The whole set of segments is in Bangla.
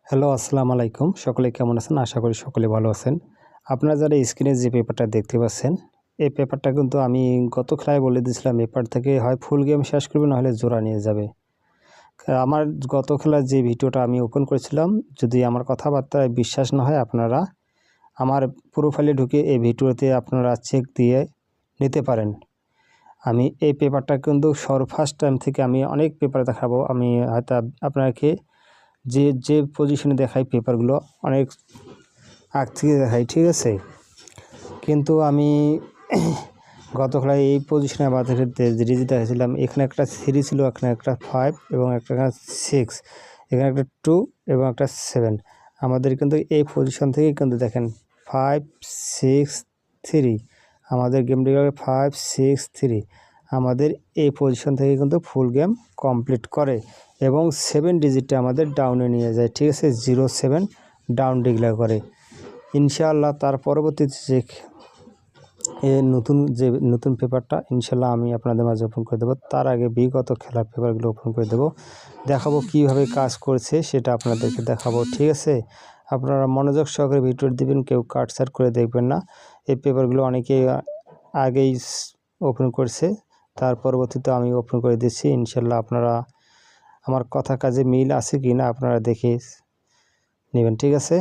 হ্যালো, আসসালামু আলাইকুম। সকলে কেমন আছেন? আশা করি সকলে ভালো আছেন। আপনারা যারা স্ক্রিনে যে পেপারটা দেখতে পাচ্ছেন, এই পেপারটা কিন্তু আমি গত খেলায় বলে দিয়েছিলাম পেপার থেকে হয় ফুল গেম শেষ করবে না হলে জোড়া নিয়ে যাবে। আমার গত খেলার যে ভিডিওটা আমি ওপেন করেছিলাম, যদি আমার কথাবার্তায় বিশ্বাস না হয় আপনারা আমার প্রোফাইলে ঢুকে এই ভিডিওতে আপনারা চেক দিয়ে নিতে পারেন। আমি এই পেপারটা কিন্তু ফার্স্ট টাইম থেকে আমি অনেক পেপার দেখাবো। আমি হয়তো আপনাকে যে পজিশনে দেখাই পেপারগুলো অনেক আগ থেকে দেখাই, ঠিক আছে। কিন্তু আমি গত খেলায় এই পজিশনে আমাদের রিজি দেখাচ্ছিলাম। এখানে একটা 3 ছিল, এখানে একটা 5 এবং একটা 6, এখানে একটা 2 এবং একটা 7। আমাদের কিন্তু এই পজিশন থেকেই কিন্তু দেখেন 5 6 3 আমাদের গেমটি 5 6 3 আমাদের এই পজিশন থেকে কিন্তু ফুল গেম কমপ্লিট করে এবং 7 ডিজিটটা আমাদের ডাউনে নিয়ে যায়, ঠিক আছে। 0-7 ডাউন ডিক্লেয়ার করে ইনশাআল্লাহ। তার পরবর্তীতে যে নতুন পেপারটা ইনশাআল্লাহ আমি আপনাদের মাঝে ওপেন করে দেবো। তার আগে বিগত খেলার পেপারগুলো ওপেন করে দেবো, দেখাবো কীভাবে কাজ করছে সেটা আপনাদেরকে দেখাবো, ঠিক আছে। আপনারা মনোযোগ সহকারে ভিডিও দিবেন, কেউ কাটছাট করে দেখবেন না। এই পেপারগুলো অনেকেই আগেই ওপেন করছে, তার পরবর্তীতে আমি ওপেন করে দিচ্ছি। ইনশাআল্লাহ আপনারা আমার কথা কাজে মিল আছে কি না আপনারা দেখে নেবেন, ঠিক আছে।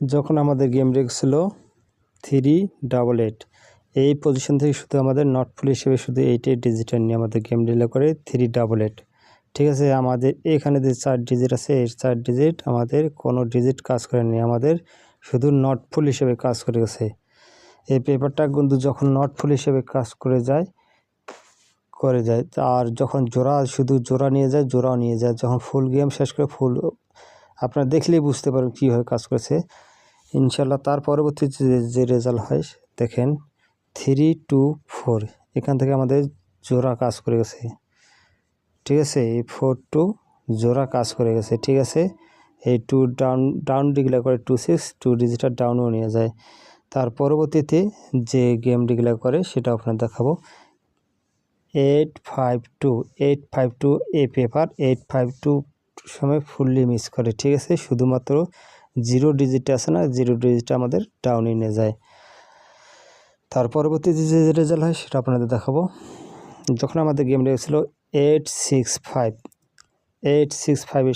যখন আমাদের গেম রেখেছিল 388, এই পজিশন থেকে শুধু আমাদের নট ফুল হিসেবে শুধু 8 ডিজিটের নিয়ে আমাদের গেম ডিলে করে 388, ঠিক আছে। আমাদের এখানে যে 4 ডিজিট আছে, এই 4 ডিজিট আমাদের কোনো ডিজিট কাজ করেনি, আমাদের শুধু নট ফুল হিসেবে কাজ করে গেছে। এই পেপারটা কিন্তু যখন নট ফুল হিসেবে কাজ করে যায় আর যখন শুধু জোড়া নিয়ে যায়, জোড়াও নিয়ে যায়। যখন ফুল গেম শেষ করে ফুল, আপনারা দেখলেই বুঝতে পারেন কীভাবে কাজ করেছে ইনশাআল্লাহ। তার পরবর্তীতে যে রেজাল্ট হয় দেখেন 3-2-4, এখান থেকে আমাদের জোড়া কাজ করে গেছে, ঠিক আছে। এই 4-2 জোড়া কাজ করে গেছে, ঠিক আছে। এই 2 ডাউন ডিক্লেয়ার করে 2-6, 2 ডিজিটাল ডাউনও নিয়ে যায়। তার পরবর্তীতে যে গেম ডিক্লেয়ার করে সেটা আপনার দেখাবো। 852 এই পেপার 852 সময় ফুললি মিস করে, ঠিক আছে। শুধুমাত্র 0 ডিজিটে আছে না, 0 ডিজিটটা আমাদের ডাউনে নিয়ে যায়। তার পরবর্তীতে যে রেজাল্ট হয় সেটা আপনাদের দেখাবো। যখন আমাদের গেম রেখেছিল 865 এর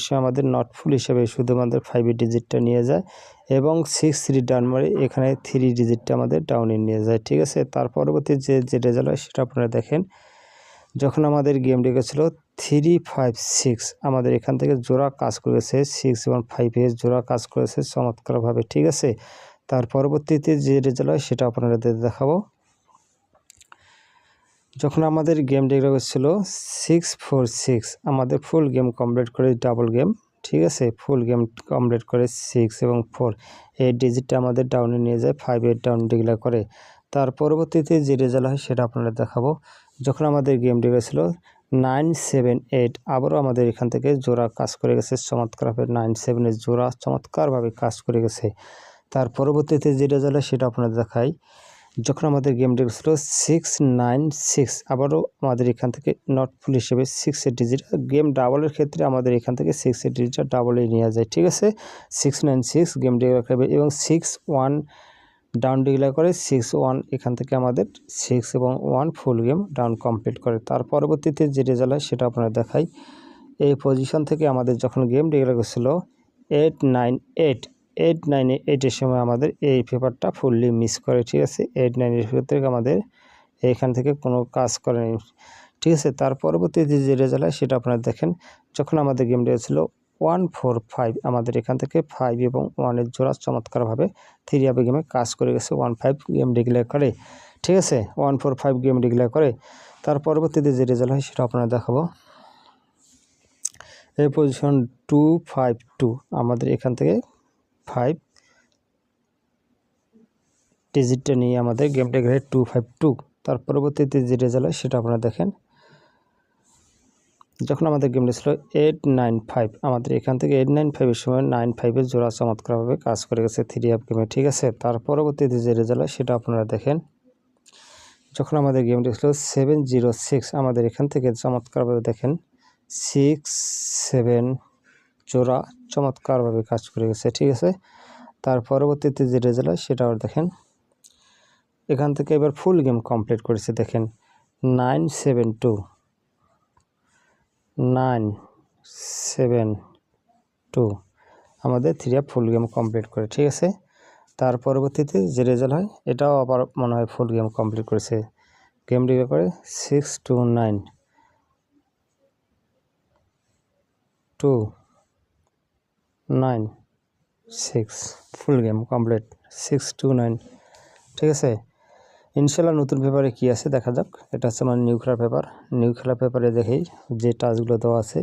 সময় আমাদের নট ফুল হিসেবে শুধু আমাদের 5 ডিজিটটা নিয়ে যায় এবং 6-3 ডাউন মারে এখানে 3 ডিজিটটা আমাদের ডাউনে নিয়ে যায়, ঠিক আছে। তার পরবর্তী যে রেজাল্ট হয় সেটা আপনারা দেখেন। যখন আমাদের গেম রেখেছিল 356, আমাদের এখান থেকে জোড়া কাজ করেছে 6 এবং 5 এর জোড়া কাজ করেছে চমৎকারভাবে, ঠিক আছে। তার পরবর্তীতে যে রেজাল্ট হয় সেটা আপনাদের দেখাবো। যখন আমাদের গেম ডিক্লেয়ার হচ্ছিল 646, আমাদের ফুল গেম কমপ্লিট করে ডাবল গেম, ঠিক আছে। ফুল গেম কমপ্লিট করে 6 এবং 4 এই ডিজিটটা আমাদের ডাউনে নিয়ে যায়, 5 এর ডাউন ডিক্লেয়ার করে। তার পরবর্তীতে যে রেজাল্ট হয় সেটা আপনারা দেখাবো। যখন আমাদের গেম ডিক্লেয়ার ছিল 978, আবারও আমাদের এখান থেকে জোড়া কাজ করে গেছে চমৎকারভাবে। 97 এর জোড়া চমৎকারভাবে কাজ করে গেছে। তার পরবর্তীতে যে রেজাল্ট হয় সেটা আপনাদের দেখাই। যখন আমাদের গেম ডিক্লেয়ার ছিল 696, আবারও আমাদের এখান থেকে নট ফুল হিসেবে 6 এর ডিজিট, গেম ডাবলের ক্ষেত্রে আমাদের এখান থেকে 6 এর ডিজিটটা ডাবলে নিয়ে যায়, ঠিক আছে। 696 গেম ডিক্লেয়ার করবে এবং 61 ডাউন ডিক্লেয়ার করে 61, এখান থেকে আমাদের 6 এবং 1 ফুল গেম ডাউন কমপ্লিট করে। তার পরবর্তীতে যে রেজাল্ট হয় সেটা আপনারা দেখাই। এই পজিশন থেকে আমাদের যখন গেম ডিক্লেয়ার করছিল 898 এর সময় আমাদের এই পেপারটা ফুললি মিস করে, ঠিক আছে। 898 থেকে আমাদের এখান থেকে কোনো কাজ করেনি, ঠিক আছে। তার পরবর্তীতে যে রেজাল্ট হয় সেটা আপনারা দেখেন। যখন আমাদের গেম ডিক্লেয়ার ছিল 145, আমাদের এখান থেকে 5 এবং 1 এর জোড়া চমৎকারভাবে 3 আবে গেমে কাজ করে গেছে, 15 গেম ডিক্লেয়ার করে, ঠিক আছে। 145 গেম ডিক্লেয়ার করে। তার পরবর্তীতে যে রেজাল্ট হয় সেটা আপনারা দেখাবো। এই পজিশন 252, আমাদের এখান থেকে 5 ডিজিটটা নিয়ে আমাদের গেম ডিক্লেয়ার 252। তার পরবর্তীতে যে রেজাল্ট হয় সেটা আপনারা দেখেন। যখন আমাদের গেমটা ছিল 895, আমাদের এখান থেকে 895 এর সময় 95 এর জোড়া চমৎকারভাবে কাজ করে গেছে 3 আপ গেমে, ঠিক আছে। তার পরবর্তীতে যে রেজাল্ট হয় সেটা আপনারা দেখেন। যখন আমাদের গেমটি ছিল 706, আমাদের এখান থেকে চমৎকারভাবে দেখেন 6-7 জোড়া চমৎকারভাবে কাজ করে গেছে, ঠিক আছে। তার পরবর্তীতে যে রেজাল্ট হয় সেটাও দেখেন, এখান থেকে এবার ফুল গেম কমপ্লিট করেছে দেখেন 972 আমাদের 3 ফুল গেম কমপ্লিট করে, ঠিক আছে। তার পরবর্তীতে যে রেজাল্ট হয় এটাও আবার মনে হয় ফুল গেম কমপ্লিট করেছে, গেমটি করে 629 ফুল গেম কমপ্লিট 629, ঠিক আছে। ইনশাল্লাহ নতুন পেপারে কি আছে দেখা যাক। এটা হচ্ছে আমার নিউ খেলা পেপারে দেখেই যে টাচগুলো দেওয়া আছে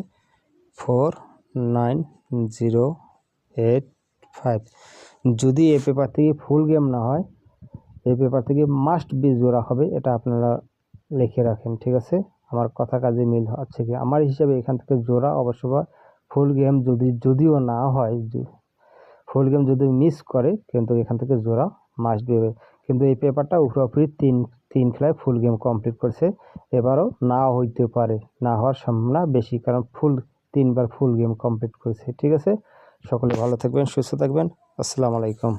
49085। যদি এই পেপার থেকে ফুল গেম না হয়, এই পেপার থেকে মাস্ট বি জোড়া হবে, এটা আপনারা লিখে রাখেন, ঠিক আছে। আমার কথা কাজে মিল হচ্ছে কি, আমার হিসাবে এখান থেকে জোড়া অবশ্য ফুল গেম যদিও না হয়, ফুল গেম যদি মিস করে কিন্তু এখান থেকে জোড়া মাস্ট বি হবে। কিন্তু এই পেপারটা উপরি তিন খেলায় ফুল গেম কমপ্লিট করছে, এবারও না হইতে পারে, না হওয়ার সম্ভাবনা বেশি, কারণ 3বার ফুল গেম কমপ্লিট করেছে, ঠিক আছে। সকলে ভালো থাকবেন, সুস্থ থাকবেন, আসসালামু আলাইকুম।